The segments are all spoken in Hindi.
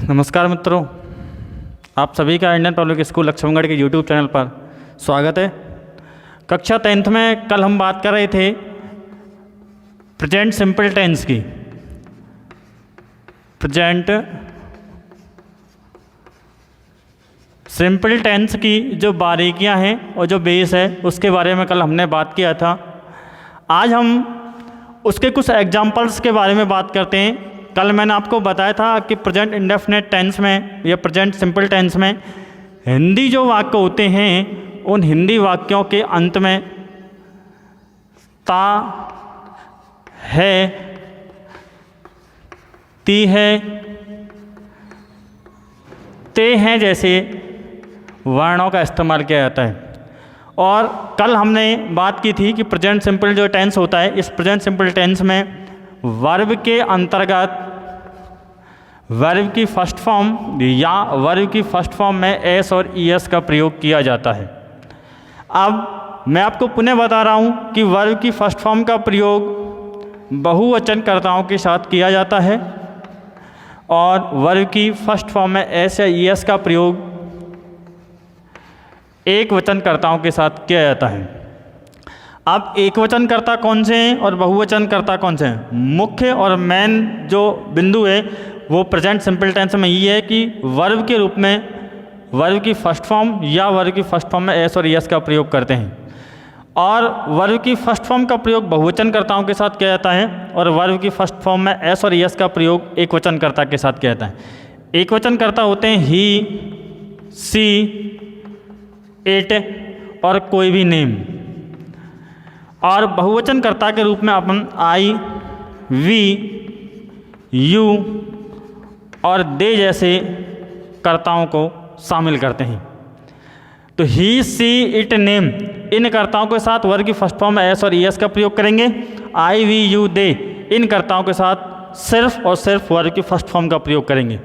नमस्कार मित्रों, आप सभी का इंडियन पब्लिक स्कूल लक्ष्मणगढ़ के यूट्यूब चैनल पर स्वागत है। कक्षा 10th में कल हम बात कर रहे थे प्रेजेंट सिंपल टेंस की। प्रेजेंट सिंपल टेंस की जो बारीकियां हैं और जो बेस है उसके बारे में कल हमने बात किया था। आज हम उसके कुछ एग्जाम्पल्स के बारे में बात करते हैं। कल मैंने आपको बताया था कि प्रेजेंट इंडेफिनिट टेंस में या प्रेजेंट सिंपल टेंस में हिंदी जो वाक्य होते हैं उन हिंदी वाक्यों के अंत में ता है, ती है, ते हैं जैसे वर्णों का इस्तेमाल किया जाता है। और कल हमने बात की थी कि प्रेजेंट सिंपल जो टेंस होता है, इस प्रेजेंट सिंपल टेंस में वर्ब के अंतर्गत वर्ब की फर्स्ट फॉर्म या वर्ब की फर्स्ट फॉर्म में एस और ईएस का प्रयोग किया जाता है। अब मैं आपको पुनः बता रहा हूँ कि वर्ब की फर्स्ट फॉर्म का प्रयोग बहुवचनकर्ताओं के साथ किया जाता है और वर्ब की फर्स्ट फॉर्म में एस या ईएस का प्रयोग एक वचनकर्ताओं के साथ किया जाता है। अब एक वचनकर्ता कौन से हैं और बहुवचनकर्ता कौन से हैं? मुख्य और मेन जो बिंदु है वो प्रेजेंट सिंपल टेंस में ये है कि वर्ब के रूप में वर्ब की फर्स्ट फॉर्म या वर्ब की फर्स्ट फॉर्म में एस और ईएस का प्रयोग करते हैं और वर्ब की फर्स्ट फॉर्म का प्रयोग बहुवचनकर्ताओं के साथ किया जाता है और वर्ब की फर्स्ट फॉर्म में एस और ईएस का प्रयोग एक वचनकर्ता के साथ किया जाता है। एक वचनकर्ता होते हैं ही, सी, इट और कोई भी नेम। और बहुवचनकर्ता के रूप में अपन आई, वी, यू और दे जैसे कर्ताओं को शामिल करते हैं। तो ही, सी, इट, नेम इन कर्ताओं के साथ वर्ब की फर्स्ट फॉर्म में एस और ईएस का प्रयोग करेंगे। आई, वी, यू, दे इन कर्ताओं के साथ सिर्फ और सिर्फ वर्ब की फर्स्ट फॉर्म का प्रयोग करेंगे।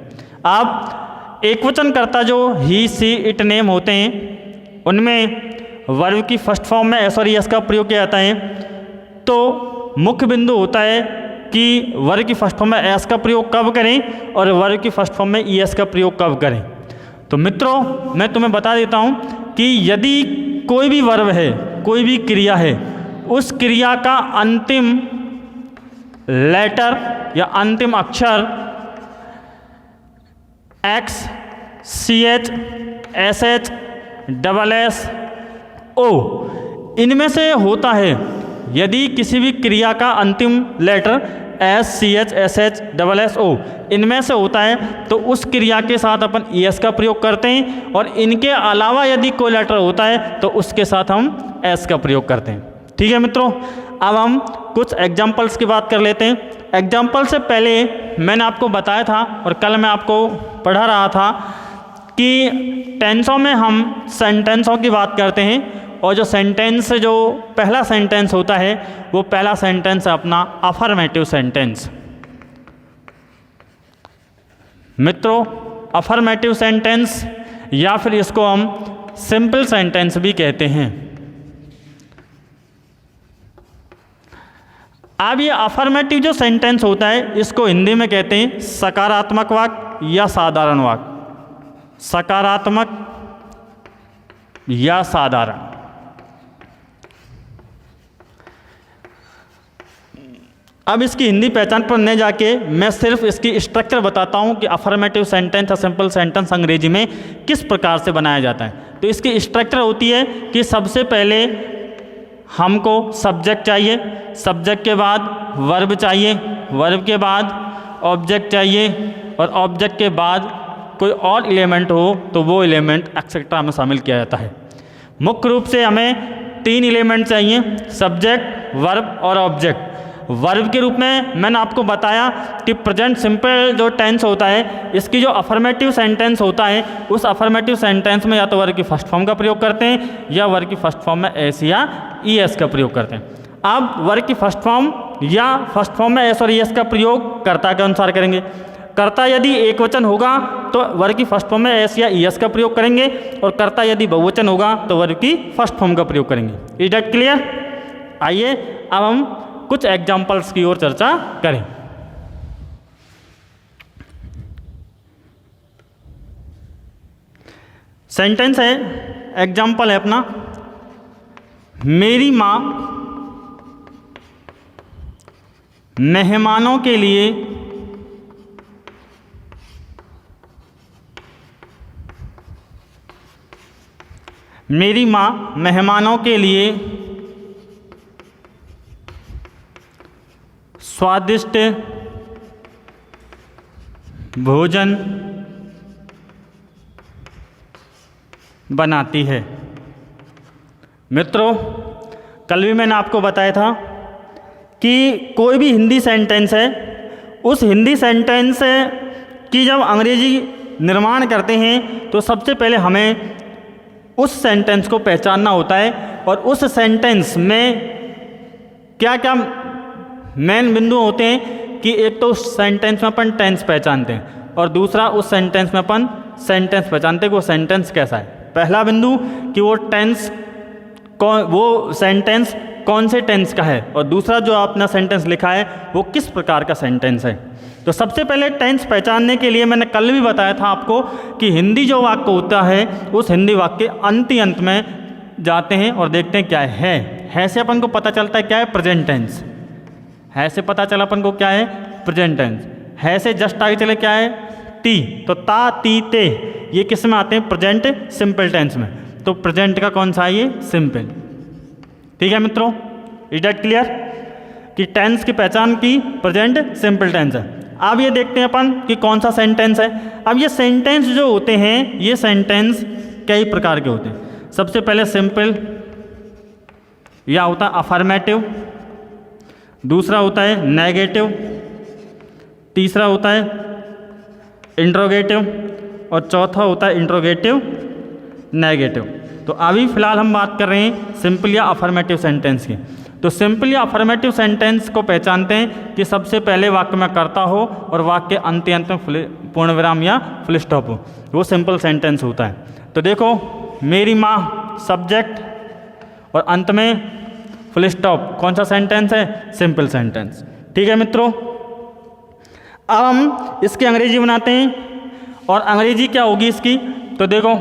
अब एकवचनकर्ता जो ही, सी, इट, नेम होते हैं उनमें वर्ब की फर्स्ट फॉर्म में एस और ईएस का प्रयोग किया जाता है। तो मुख्य बिंदु होता है कि वर्ब की फर्स्ट फॉर्म में एस का प्रयोग कब करें और वर्ब की फर्स्ट फॉर्म में ईएस का प्रयोग कब करें। तो मित्रों, मैं तुम्हें बता देता हूँ कि यदि कोई भी वर्ब है, कोई भी क्रिया है, उस क्रिया का अंतिम लेटर या अंतिम अक्षर X, C H, S H, double S, O इनमें से होता है, यदि किसी भी क्रिया का अंतिम letter S, C H, S H, double S, O इनमें से होता है तो उस क्रिया के साथ अपन ईएस का प्रयोग करते हैं और इनके अलावा यदि कोई लेटर होता है तो उसके साथ हम एस का प्रयोग करते हैं। ठीक है मित्रों, अब हम कुछ एग्जाम्पल्स की बात कर लेते हैं। एग्जाम्पल से पहले मैंने आपको बताया था और कल मैं आपको पढ़ा रहा था कि टेंसों में हम सेंटेंसों की बात करते हैं और जो सेंटेंस जो पहला सेंटेंस होता है वो पहला सेंटेंस है अपना अफर्मेटिव सेंटेंस। मित्रों, अफर्मेटिव सेंटेंस या फिर इसको हम सिंपल सेंटेंस भी कहते हैं। अब ये अफर्मेटिव जो सेंटेंस होता है इसको हिंदी में कहते हैं सकारात्मक वाक्य या साधारण वाक्य। सकारात्मक या साधारण। अब इसकी हिंदी पहचान पर न जाके मैं सिर्फ इसकी स्ट्रक्चर बताता हूँ कि अफर्मेटिव सेंटेंस या सिंपल सेंटेंस अंग्रेजी में किस प्रकार से बनाया जाता है। तो इसकी स्ट्रक्चर होती है कि सबसे पहले हमको सब्जेक्ट चाहिए, सब्जेक्ट के बाद वर्ब चाहिए, वर्ब के बाद ऑब्जेक्ट चाहिए और ऑब्जेक्ट के बाद कोई और एलिमेंट हो तो वो एलिमेंट एक्सेट्रा में शामिल किया जाता है। मुख्य रूप से हमें 3 एलिमेंट चाहिए, सब्जेक्ट, वर्ब और ऑब्जेक्ट। वर्ब के रूप में मैंने आपको बताया कि प्रेजेंट सिंपल जो टेंस होता है इसकी जो अफर्मेटिव सेंटेंस होता है उस अफर्मेटिव सेंटेंस में या तो वर्ब की फर्स्ट फॉर्म का प्रयोग करते हैं या वर्ब की फर्स्ट फॉर्म में एस या ईएस का प्रयोग करते हैं। अब वर्ब की फर्स्ट फॉर्म या फर्स्ट फॉर्म में एस और ईएस का प्रयोग कर्ता के अनुसार करेंगे। कर्ता यदि एक वचन होगा तो वर्ब की फर्स्ट फॉर्म में एस या ईएस का प्रयोग करेंगे और कर्ता यदि बहुवचन होगा तो वर्ब की फर्स्ट फॉर्म का प्रयोग करेंगे। Is that clear? आइए अब हम कुछ एग्जाम्पल्स की ओर चर्चा करें। सेंटेंस है, एग्जाम्पल है अपना, मेरी माँ मेहमानों के लिए स्वादिष्ट भोजन बनाती है। मित्रों, कल भी मैंने आपको बताया था कि कोई भी हिंदी सेंटेंस है, उस हिंदी सेंटेंस की जब अंग्रेजी निर्माण करते हैं तो सबसे पहले हमें उस सेंटेंस को पहचानना होता है और उस सेंटेंस में क्या क्या मेन बिंदु होते हैं कि एक तो उस सेंटेंस में अपन टेंस पहचानते हैं और दूसरा उस सेंटेंस में अपन सेंटेंस पहचानते हैं कि वो सेंटेंस कैसा है। पहला बिंदु कि वो सेंटेंस कौन से टेंस का है और दूसरा जो आपने सेंटेंस लिखा है वो किस प्रकार का सेंटेंस है। तो सबसे पहले टेंस पहचानने के लिए मैंने कल भी बताया था आपको कि हिंदी जो वाक्य होता है उस हिंदी वाक्य के अंत में जाते हैं और देखते हैं क्या है से अपन को पता चलता है क्या है, प्रेजेंट टेंस। है से पता चला अपन को क्या है, प्रेजेंट टेंस। है से जस्ट आगे चले क्या है, टी, तो ता ती ते ये किस में आते हैं, प्रेजेंट सिंपल टेंस में। तो प्रेजेंट का कौन सा है, ये सिंपल। ठीक है मित्रों, इज दैट क्लियर कि टेंस की पहचान की प्रेजेंट सिंपल टेंस है। अब ये देखते हैं अपन कि कौन सा सेंटेंस है। अब ये सेंटेंस जो होते हैं, ये सेंटेंस कई प्रकार के होते हैं। सबसे पहले सिंपल या होता है अफर्मेटिव, दूसरा होता है नेगेटिव, तीसरा होता है इंट्रोगेटिव और चौथा होता है इंट्रोगेटिव नेगेटिव। तो अभी फ़िलहाल हम बात कर रहे हैं सिंपल या अफर्मेटिव सेंटेंस की। तो सिंपल या अफर्मेटिव सेंटेंस को पहचानते हैं कि सबसे पहले वाक्य में कर्ता हो और वाक्य अंत में पूर्ण विराम या फुल स्टॉप हो, वो सिंपल सेंटेंस होता है। तो देखो, मेरी माँ सब्जेक्ट और अंत में फुल स्टॉप, कौन सा सेंटेंस है, सिंपल सेंटेंस। ठीक है मित्रों, अब हम इसकी अंग्रेजी बनाते हैं और अंग्रेजी क्या होगी इसकी। तो देखो,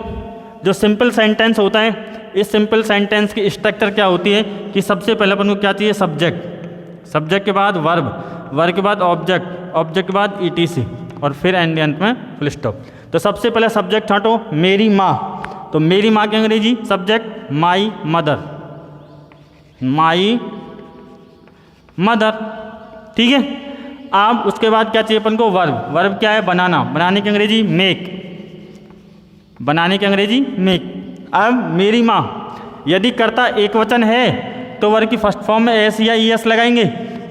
जो सिंपल सेंटेंस होता है, इस सिंपल सेंटेंस की स्ट्रक्चर क्या होती है कि सबसे पहले अपन को क्या चाहिए, सब्जेक्ट, सब्जेक्ट के बाद वर्ब, वर्ब के बाद ऑब्जेक्ट, ऑब्जेक्ट के बाद ईटीसी और फिर एंड अंत में फुल स्टॉप। तो सबसे पहले सब्जेक्ट छांटो, मेरी माँ। तो मेरी माँ की अंग्रेजी subject my mother, my mother. ठीक है, अब उसके बाद क्या चाहिए अपन को, वर्ब, वर्ब क्या है, बनाना, बनाने की अंग्रेजी मेक, बनाने की अंग्रेजी मेक। अब मेरी माँ, यदि कर्ता एक वचन है तो वर्ब की फर्स्ट फॉर्म में एस या ई एस लगाएंगे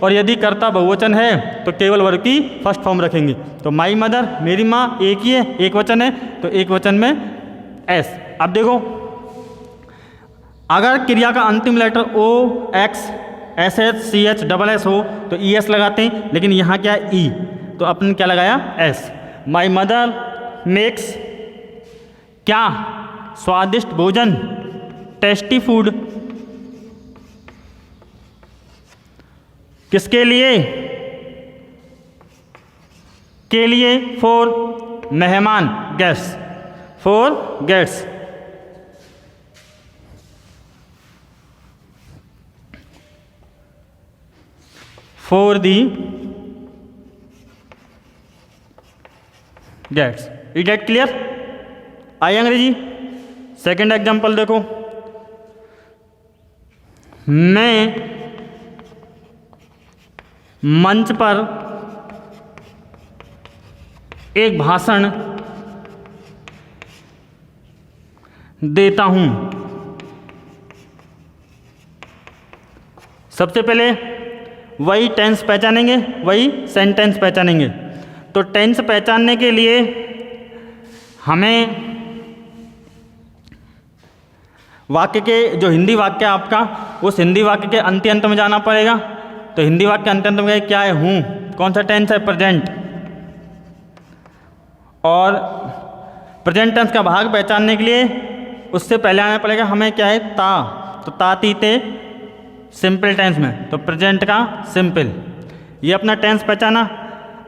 और यदि कर्ता बहुवचन है तो केवल वर्ब की फर्स्ट फॉर्म रखेंगे। तो माई मदर, मेरी माँ एक ही है, एक वचन है तो एक वचन में एस। अब देखो, अगर क्रिया का अंतिम letter O X S H C H double S हो तो ई एस लगाते हैं, लेकिन यहाँ क्या है, ई, तो अपन क्या लगाया, एस। माई मदर मेक्स क्या, स्वादिष्ट भोजन, टेस्टी फूड, किसके लिए, के लिए, फॉर मेहमान, guest, for guest. For the gates. Is that clear? I अंग्रेजी। सेकेंड एग्जाम्पल देखो, मैं मंच पर एक भाषण देता हूं। सबसे पहले वही टेंस पहचानेंगे, वही सेंटेंस पहचानेंगे। तो टेंस पहचानने के लिए हमें वाक्य के, जो हिंदी वाक्य आपका, उस हिंदी वाक्य के अंत में जाना पड़ेगा। तो हिंदी वाक्य अंत में क्या है, हूँ, कौन सा टेंस है, प्रेजेंट। और प्रेजेंट टेंस का भाग पहचानने के लिए उससे पहले आना पड़ेगा हमें क्या है, ता। तो ता ती ते सिंपल टेंस में, तो प्रेजेंट का सिंपल। ये अपना टेंस पहचाना।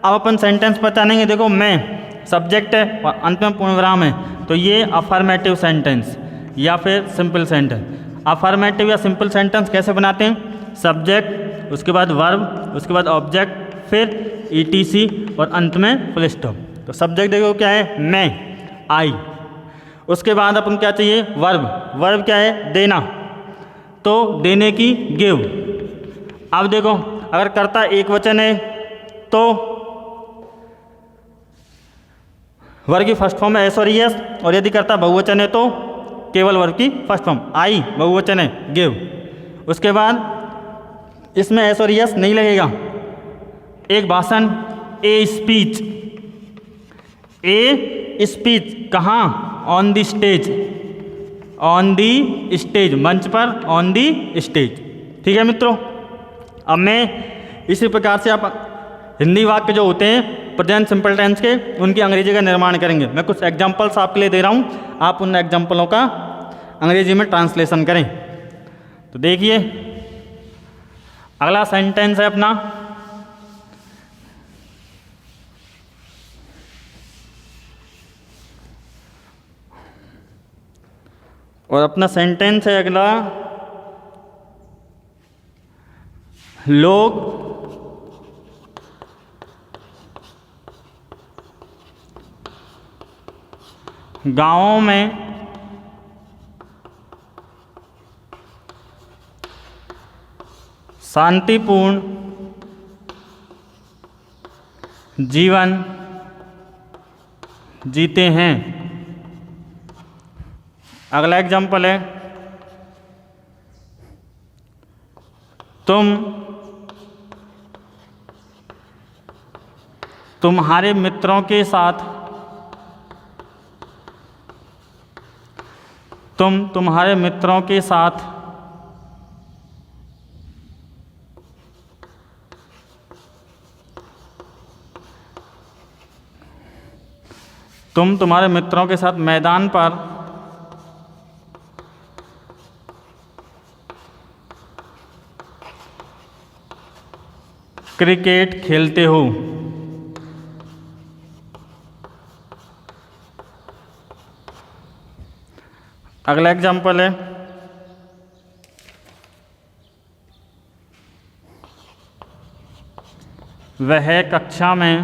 अब अपन सेंटेंस पहचानेंगे। देखो, मैं सब्जेक्ट है और अंत में पूर्ण विराम है, तो ये अफर्मेटिव सेंटेंस या फिर सिंपल सेंटेंस। अफर्मेटिव या सिंपल सेंटेंस कैसे बनाते हैं? सब्जेक्ट, उसके बाद वर्ब, उसके बाद ऑब्जेक्ट, फिर ईटीसी और अंत में फुल स्टॉप। तो सब्जेक्ट देखो क्या है? मैं, आई। उसके बाद अपन क्या चाहिए? वर्ब। वर्ब क्या है? देना, तो देने की गिव। अब देखो अगर कर्ता एक वचन है तो वर्ग की फर्स्ट फॉर्म है एस और यस, और यदि कर्ता बहुवचन है तो केवल वर्ग की फर्स्ट फॉर्म, आई बहुवचन है, गिव। उसके बाद इसमें एस और यस नहीं लगेगा। एक भाषण, ए स्पीच। ए स्पीच कहाँ? On the stage, on the stage, मंच पर, ऑन दी स्टेज। ठीक है मित्रों। अब मैं इसी प्रकार से आप हिंदी वाक्य जो होते हैं प्रेजेंट सिंपल टेंस के, उनकी अंग्रेजी का निर्माण करेंगे। मैं कुछ एग्जांपल्स आपके लिए दे रहा हूँ, आप उन एग्जांपलों का अंग्रेजी में ट्रांसलेशन करें। तो देखिए अगला सेंटेंस है अपना, और अपना सेंटेंस है अगला, लोग गांवों में शांतिपूर्ण जीवन जीते हैं। अगला एग्जाम्पल है, तुम्हारे मित्रों के साथ, तुम्हारे मित्रों के साथ तुम्हारे मित्रों के साथ मैदान पर क्रिकेट खेलते हो। अगला एग्जाम्पल है, वह कक्षा में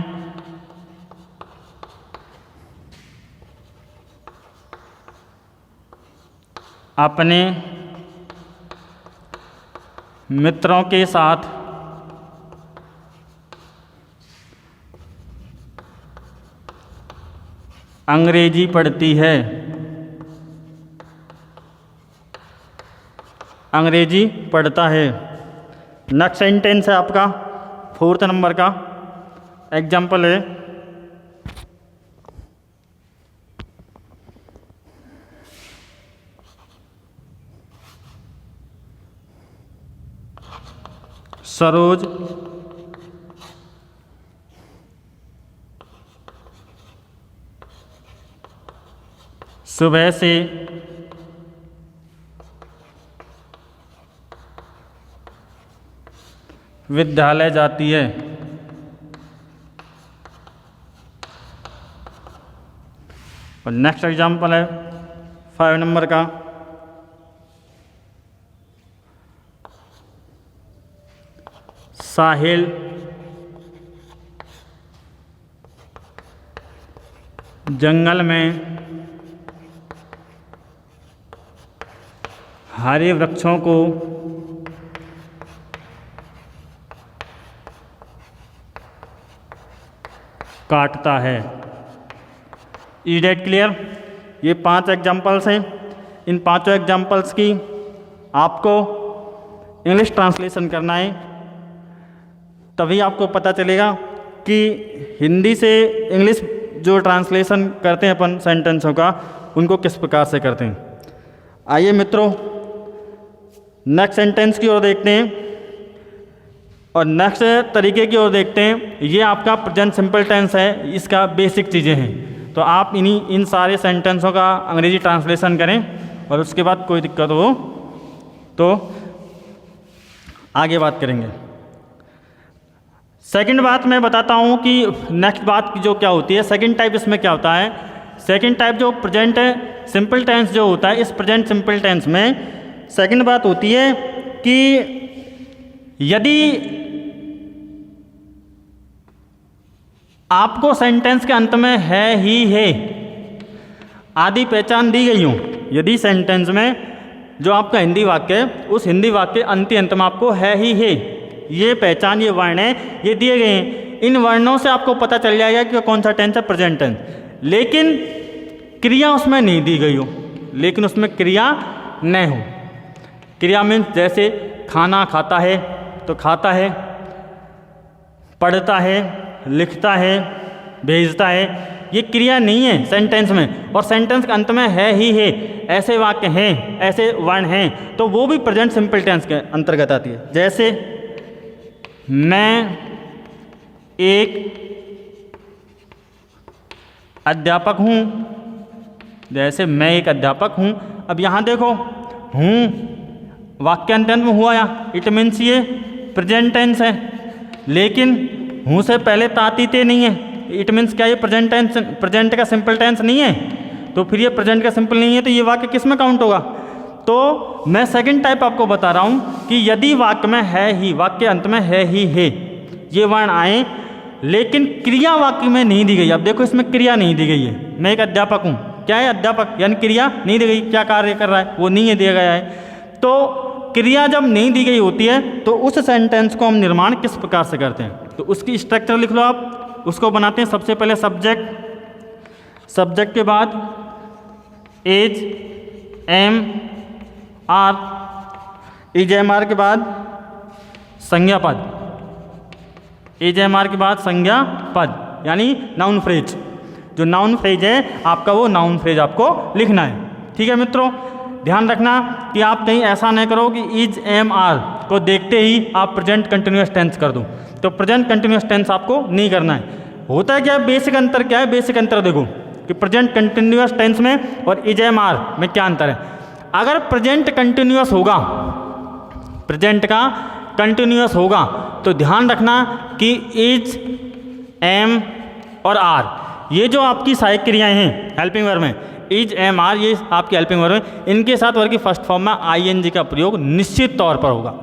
अपने मित्रों के साथ अंग्रेजी पढ़ती है। अंग्रेजी पढ़ता है। नेक्स्ट सेंटेंस है आपका 4th नंबर का एग्जाम्पल है, सरोज सुबह से विद्यालय जाती है। और नेक्स्ट एग्जाम्पल है 5 नंबर का, साहिल जंगल में हरे वृक्षों को काटता है। Is that clear? ये 5 एग्जाम्पल्स हैं। इन 5 एग्जाम्पल्स की आपको इंग्लिश ट्रांसलेशन करना है, तभी आपको पता चलेगा कि हिंदी से इंग्लिश जो ट्रांसलेशन करते हैं अपन सेंटेंसों का, उनको किस प्रकार से करते हैं। आइए मित्रों नेक्स्ट सेंटेंस की ओर देखते हैं और नेक्स्ट तरीके की ओर देखते हैं। ये आपका प्रेजेंट सिंपल टेंस है, इसका बेसिक चीज़ें हैं। तो आप इन सारे सेंटेंसों का अंग्रेजी ट्रांसलेशन करें और उसके बाद कोई दिक्कत हो तो आगे बात करेंगे। सेकंड बात मैं बताता हूँ कि नेक्स्ट बात जो क्या होती है, सेकंड टाइप इसमें क्या होता है। सेकंड टाइप जो प्रेजेंट सिंपल टेंस जो होता है, इस प्रेजेंट सिंपल टेंस में सेकंड बात होती है कि यदि आपको सेंटेंस के अंत में है ही है आदि पहचान दी गई हो, यदि सेंटेंस में जो आपका हिंदी वाक्य है उस हिंदी वाक्य अंत में आपको है ही है ये पहचान, ये वर्ण है, ये दिए गए हैं, इन वर्णों से आपको पता चल जाएगा कि कौन सा टेंस है, प्रेजेंट टेंस। लेकिन क्रिया उसमें नहीं दी गई हो, लेकिन उसमें क्रिया न हो। क्रिया मीन्स जैसे खाना खाता है तो खाता है, पढ़ता है, लिखता है, भेजता है, ये क्रिया नहीं है सेंटेंस में। और सेंटेंस के अंत में है ही है, ऐसे वाक्य हैं, ऐसे वर्ण हैं, तो वो भी प्रेजेंट सिंपल टेंस के अंतर्गत आती है। जैसे मैं एक अध्यापक हूँ, जैसे मैं एक अध्यापक हूँ। अब यहाँ देखो हूँ वाक्यांत में हुआ या, इट मीन्स ये प्रेजेंट टेंस है, लेकिन हूँ से पहले तातीते नहीं है, इट मीन्स क्या ये प्रेजेंट टेंस, प्रेजेंट का सिंपल टेंस नहीं है, तो फिर ये प्रेजेंट का सिंपल नहीं है, तो ये वाक्य किस में काउंट होगा। तो मैं सेकंड टाइप आपको बता रहा हूँ कि यदि वाक्य में है ही, वाक्य अंत में है ही है ये वर्ण आए, लेकिन क्रिया वाक्य में नहीं दी गई। अब देखो इसमें क्रिया नहीं दी गई है, मैं एक अध्यापक हूँ, क्या है अध्यापक, यानी क्रिया नहीं दी गई, क्या कार्य कर रहा है वो नहीं है दिया गया है। तो क्रिया जब नहीं दी गई होती है तो उस सेंटेंस को हम निर्माण किस प्रकार से करते हैं, तो उसकी स्ट्रक्चर लिख लो आप। उसको बनाते हैं सबसे पहले सब्जेक्ट, सब्जेक्ट के बाद एज एम आर, एज एम आर के बाद संज्ञा पद, एज एम आर के बाद संज्ञा पद, यानी नाउन फ्रेज। जो नाउन फ्रेज है आपका वो नाउन फ्रेज आपको लिखना है। ठीक है मित्रों, ध्यान रखना कि आप कहीं ऐसा नहीं करो कि इज एम आर को देखते ही आप प्रेजेंट कंटिन्यूअस टेंस कर दो, तो प्रेजेंट कंटिन्यूअस टेंस आपको नहीं करना है। होता है क्या, बेसिक अंतर क्या है, बेसिक अंतर देखो कि प्रेजेंट कंटिन्यूअस टेंस में और इज एम आर में क्या अंतर है। अगर प्रेजेंट कंटिन्यूअस होगा, प्रेजेंट का कंटिन्यूअस होगा, तो ध्यान रखना कि इज एम और आर ये जो आपकी सहायक क्रियाएं हैं हेल्पिंग वर्ब में, इज एम आर ये आपकी हेल्पिंग वर्ब है, इनके साथ वर्ब की फर्स्ट फॉर्म में आईएनजी का प्रयोग निश्चित तौर पर होगा।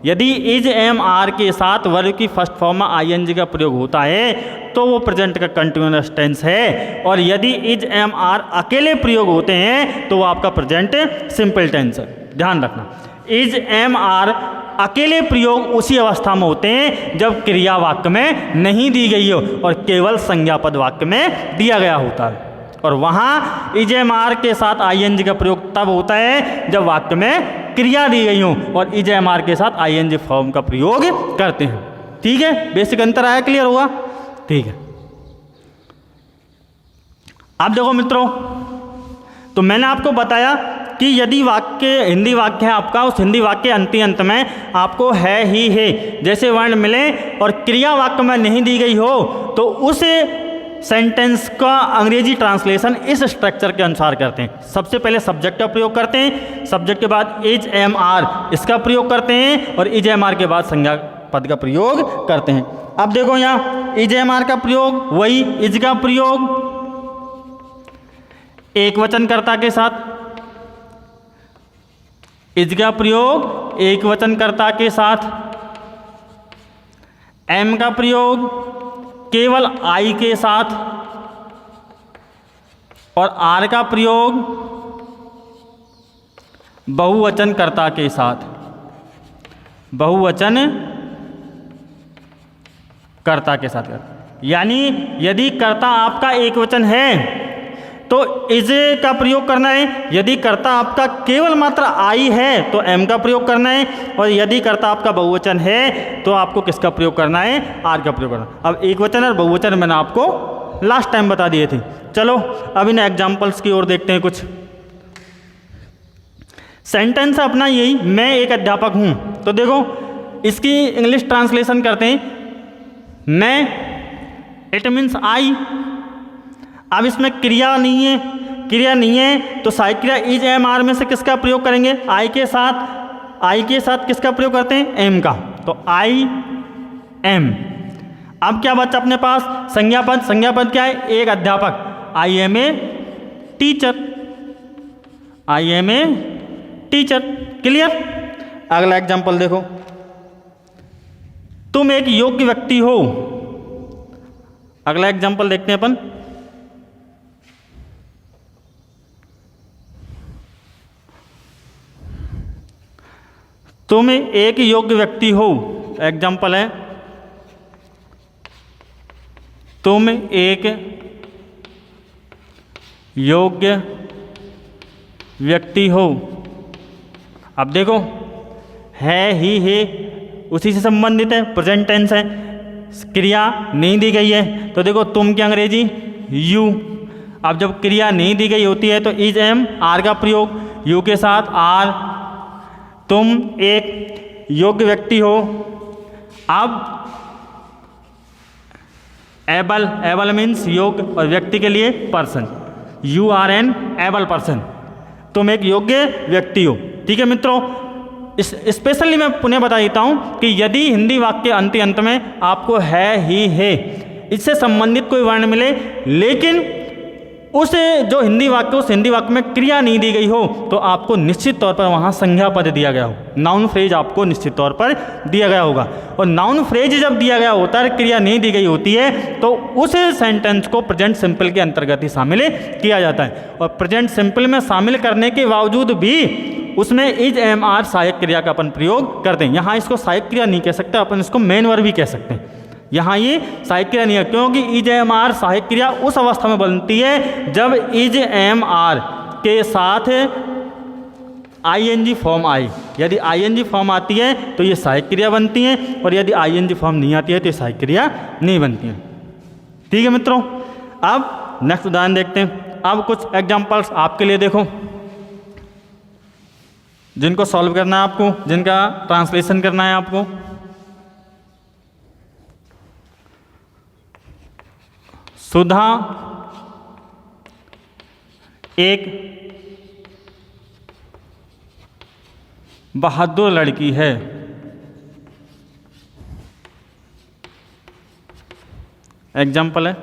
यदि इज एम आर के साथ वर्ब की फर्स्ट फॉर्म में आईएनजी का प्रयोग होता है तो वो प्रेजेंट का कंटिन्यूअस टेंस है, और यदि इज एम आर अकेले प्रयोग होते हैं तो वो आपका प्रेजेंट सिंपल टेंस है। ध्यान रखना, इज एम आर अकेले प्रयोग उसी अवस्था में होते हैं जब क्रिया वाक्य में नहीं दी गई हो और केवल संज्ञापद वाक्य में दिया गया होता है, और वहाँ इज एम आर के साथ आईएनजी का प्रयोग तब होता है जब वाक्य में क्रिया दी गई हो और इज एम आर के साथ आईएनजी फॉर्म का प्रयोग करते हैं। ठीक है, बेसिक अंतर आया, क्लियर हुआ। ठीक है, अब देखो मित्रों, तो मैंने आपको बताया कि यदि वाक्य हिंदी वाक्य है आपका, उस हिंदी वाक्य अंत में आपको है ही है जैसे वर्ण मिले और क्रिया वाक्य में नहीं दी गई हो तो उस सेंटेंस का अंग्रेजी ट्रांसलेशन इस स्ट्रक्चर के अनुसार करते हैं। सबसे पहले सब्जेक्ट का प्रयोग करते हैं, सब्जेक्ट के बाद इज एम आर इसका प्रयोग करते हैं, और इज एम आर के बाद संज्ञा पद का प्रयोग करते हैं। अब देखो यहाँ इज एम आर का प्रयोग, वही इज का प्रयोग एक वचनकर्ता के साथ, इज का प्रयोग एक वचनकर्ता के साथ, एम का प्रयोग केवल आई के साथ, और आर का प्रयोग बहुवचनकर्ता के साथ, बहुवचन कर्ता के साथ। यानी यदि कर्ता आपका एक वचन है तो इज का प्रयोग करना है, यदि कर्ता आपका केवल मात्र आई है तो एम का प्रयोग करना है, और यदि कर्ता आपका बहुवचन है तो आपको किसका प्रयोग करना है, आर का प्रयोग करना। अब एक वचन और बहुवचन मैंने आपको लास्ट टाइम बता दिए थे। चलो अब इन एग्जाम्पल्स की ओर देखते हैं। कुछ सेंटेंस अपना यही, मैं एक अध्यापक हूँ, तो देखो इसकी इंग्लिश ट्रांसलेशन करते हैं, मैं इट मीन्स आई। अब इसमें क्रिया नहीं है, क्रिया नहीं है तो सहायक क्रिया इज एम आर में से किसका प्रयोग करेंगे, आई के साथ। आई के साथ किसका प्रयोग करते हैं, एम का, तो आई एम। अब क्या बचा अपने पास? संज्ञा पद। संज्ञा पद क्या है? एक अध्यापक। I am a teacher, I am a teacher. Clear? अगला एग्जाम्पल देखो, तुम एक योग्य व्यक्ति हो। अगला एग्जाम्पल देखते हैं अपन। तुम एक योग्य व्यक्ति हो। एग्जाम्पल है, तुम एक योग्य व्यक्ति हो। अब देखो, है ही है उसी से संबंधित है, प्रेजेंट टेंस है, क्रिया नहीं दी गई है। तो देखो तुम की अंग्रेजी यू। अब जब क्रिया नहीं दी गई होती है तो इज एम आर का प्रयोग, यू के साथ आर। तुम एक योग्य व्यक्ति हो। अब एबल, एबल मीन्स योग्य और व्यक्ति के लिए person, you are an able person. तुम एक योग्य व्यक्ति हो। ठीक है मित्रों, स्पेशली मैं पुनः बता देता हूँ कि यदि हिंदी वाक्य अंत में आपको है ही है इससे संबंधित कोई वर्ण मिले, लेकिन उस जो हिंदी वाक्य, उस हिंदी वाक्य में क्रिया नहीं दी गई हो, तो आपको निश्चित तौर पर वहाँ संज्ञा पद दिया गया हो, नाउन फ्रेज आपको निश्चित तौर पर दिया गया होगा। और नाउन फ्रेज जब दिया गया होता है, क्रिया नहीं दी गई होती है, तो उस सेंटेंस को प्रेजेंट सिंपल के अंतर्गत ही शामिल किया जाता है। और प्रेजेंट सिंपल में शामिल करने के बावजूद भी उसमें इज एम आर सहायक क्रिया का अपन प्रयोग करते हैं। यहाँ इसको सहायक क्रिया नहीं कह सकते, अपन इसको मेन वर्ब भी कह सकते हैं। यहाँ ये सहायक क्रिया नहीं है, क्योंकि इज एम आर सहायक क्रिया उस अवस्था में बनती है जब इज एम आर के साथ आईएनजी फॉर्म आए। यदि आईएनजी फॉर्म आती है तो ये सहायक क्रिया बनती है, और यदि आईएनजी फॉर्म नहीं आती है तो ये सहायक क्रिया नहीं बनती है। ठीक है मित्रों, अब नेक्स्ट उदाहरण देखते हैं। अब कुछ एग्जाम्पल्स आपके लिए देखो, जिनको सॉल्व करना है आपको, जिनका ट्रांसलेशन करना है आपको। सुधा एक बहादुर लड़की है। एग्जाम्पल है।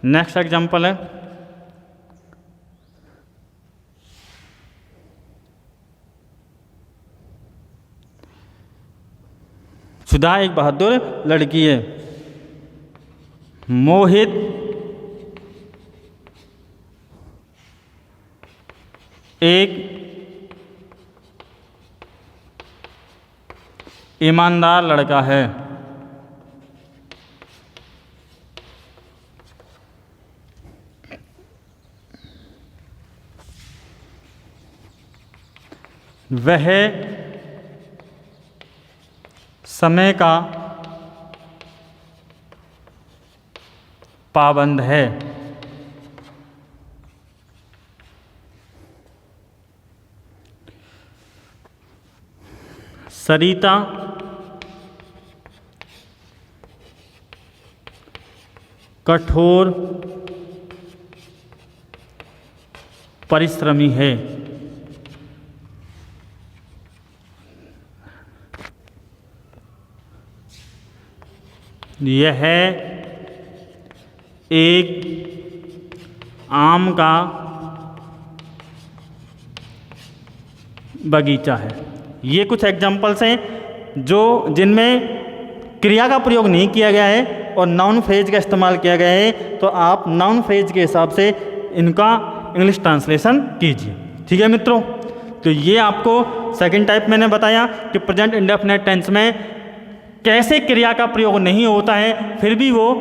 नेक्स्ट एग्जाम्पल है, सुधा एक बहादुर लड़की है। मोहित एक ईमानदार लड़का है। वह समय का पाबंद है। सरिता कठोर परिश्रमी है। यह एक आम का बगीचा है। ये कुछ एग्जाम्पल्स हैं जिनमें क्रिया का प्रयोग नहीं किया गया है और नाउन फ्रेज का इस्तेमाल किया गया है। तो आप नाउन फ्रेज के हिसाब से इनका इंग्लिश ट्रांसलेशन कीजिए। ठीक है मित्रों, तो ये आपको सेकंड टाइप मैंने बताया कि प्रेजेंट इंडेफिनिट टेंस में कैसे क्रिया का प्रयोग नहीं होता है, फिर भी वो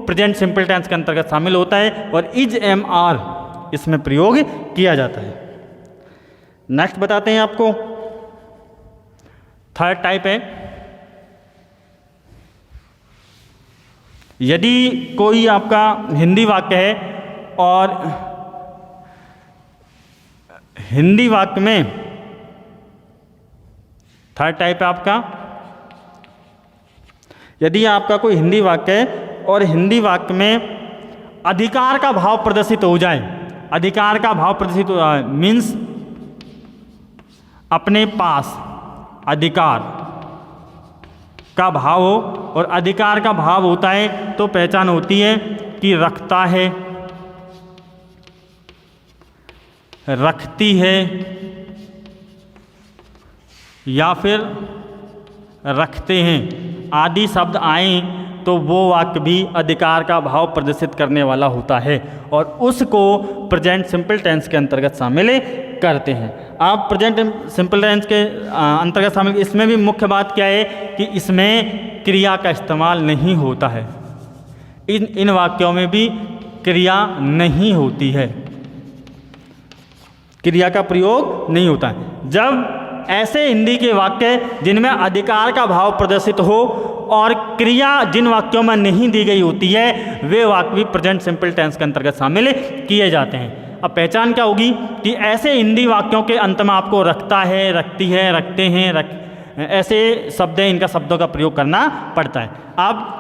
प्रेजेंट सिंपल टेंस के अंतर्गत शामिल होता है और इज एम आर इसमें प्रयोग किया जाता है। नेक्स्ट बताते हैं आपको, थर्ड टाइप है, यदि कोई आपका हिंदी वाक्य है और हिंदी वाक्य में, थर्ड टाइप है आपका, यदि आपका कोई हिंदी वाक्य है और हिंदी वाक्य में अधिकार का भाव प्रदर्शित हो जाए, अधिकार का भाव प्रदर्शित हो जाए मीन्स अपने पास अधिकार का भाव हो, और अधिकार का भाव होता है तो पहचान होती है कि रखता है, रखती है या फिर रखते हैं आदि शब्द आए तो वो वाक्य भी अधिकार का भाव प्रदर्शित करने वाला होता है और उसको प्रेजेंट सिंपल टेंस के अंतर्गत शामिल करते हैं। आप प्रेजेंट सिंपल टेंस के अंतर्गत शामिल, इसमें भी मुख्य बात क्या है कि इसमें क्रिया का इस्तेमाल नहीं होता है। इन वाक्यों में भी क्रिया नहीं होती है, क्रिया का प्रयोग नहीं होता है। जब ऐसे हिंदी के वाक्य जिनमें अधिकार का भाव प्रदर्शित हो और क्रिया जिन वाक्यों में नहीं दी गई होती है वे वाक्य भी प्रेजेंट सिंपल टेंस के अंतर्गत शामिल किए जाते हैं। अब पहचान क्या होगी कि ऐसे हिंदी वाक्यों के अंत में आपको रखता है, रखती है, रखते हैं, ऐसे शब्द हैं, इनका शब्दों का प्रयोग करना पड़ता है। अब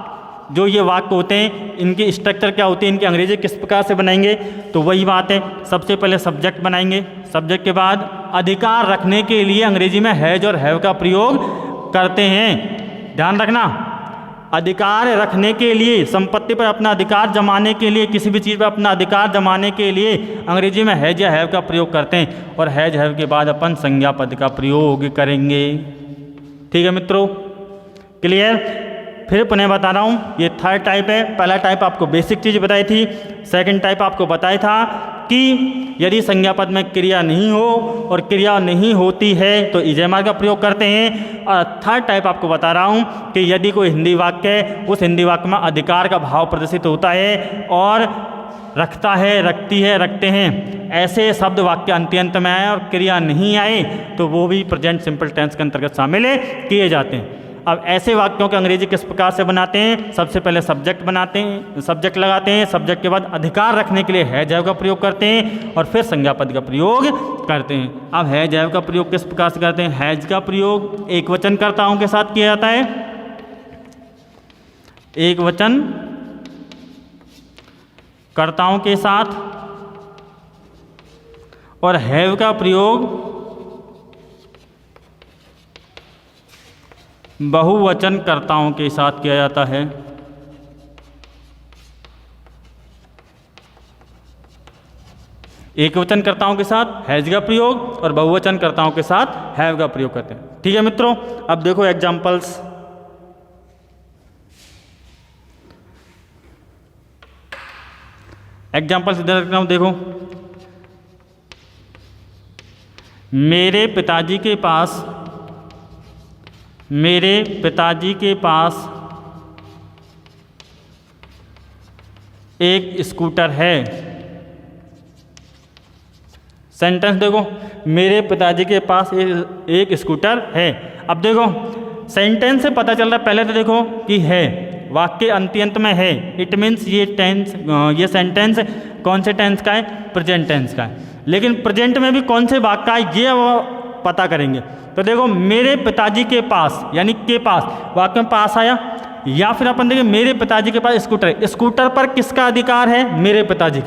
जो ये वाक्य होते हैं इनकी स्ट्रक्चर क्या होती है, इनकी अंग्रेजी किस प्रकार से बनाएंगे, तो वही बात है। सबसे पहले सब्जेक्ट बनाएंगे, सब्जेक्ट के बाद अधिकार रखने के लिए अंग्रेजी में हैज और हैव का प्रयोग करते हैं। ध्यान रखना, अधिकार रखने के लिए, संपत्ति पर अपना अधिकार जमाने के लिए, किसी भी चीज़ पर अपना अधिकार जमाने के लिए अंग्रेजी में हैज या हैव का प्रयोग करते हैं और हैज हैव के बाद अपन संज्ञा पद का प्रयोग करेंगे। ठीक है मित्रों, क्लियर? फिर पुनः बता रहा हूँ, ये थर्ड टाइप है। पहला टाइप आपको बेसिक चीज़ बताई थी, सेकंड टाइप आपको बताया था कि यदि संज्ञा पद में क्रिया नहीं हो और क्रिया नहीं होती है तो इजेमार का प्रयोग करते हैं। और थर्ड टाइप आपको बता रहा हूँ कि यदि कोई हिंदी वाक्य है उस हिंदी वाक्य में अधिकार का भाव प्रदर्शित होता है और रखता है, रखती है, रखते हैं, ऐसे शब्द वाक्य अंत्यंत में आए और क्रिया नहीं आए तो वो भी प्रेजेंट सिंपल टेंस के अंतर्गत शामिल किए जाते हैं। अब ऐसे वाक्यों के अंग्रेजी किस प्रकार से बनाते हैं? सबसे पहले सब्जेक्ट बनाते हैं, सब्जेक्ट लगाते हैं, सब्जेक्ट के बाद अधिकार रखने के लिए हैज हैव का प्रयोग करते हैं और फिर संज्ञा पद का प्रयोग करते हैं। अब हैज हैव का प्रयोग किस प्रकार से करते हैं? हैज का प्रयोग एक वचन कर्ताओं के साथ किया जाता है, एक वचन कर्ताओं के साथ, और हैव का प्रयोग बहुवचन कर्ताओं के साथ किया जाता है। एक वचन कर्ताओं के साथ हैज का प्रयोग और बहुवचन कर्ताओं के साथ हैव का प्रयोग करते हैं। ठीक है मित्रों, अब देखो एग्जांपल्स। एग्जांपल्स इधर रख रहा हूं, देखो। मेरे पिताजी के पास एक स्कूटर है। सेंटेंस देखो, मेरे पिताजी के पास एक स्कूटर है। अब देखो सेंटेंस से पता चल रहा है, पहले तो देखो कि है, वाक्य अंत्यंत में है, इट मीन्स ये सेंटेंस कौन से टेंस का है? प्रेजेंट टेंस का है। लेकिन प्रेजेंट में भी कौन से वाक्य का है ये वो पता करेंगे। तो देखो मेरे पिताजी के पास, यानी के पास, वाक्य में पास आया, या फिर अपन देखें मेरे पिताजी के पास स्कूटर है, स्कूटर पर किसका अधिकार है? मेरे पिताजी का।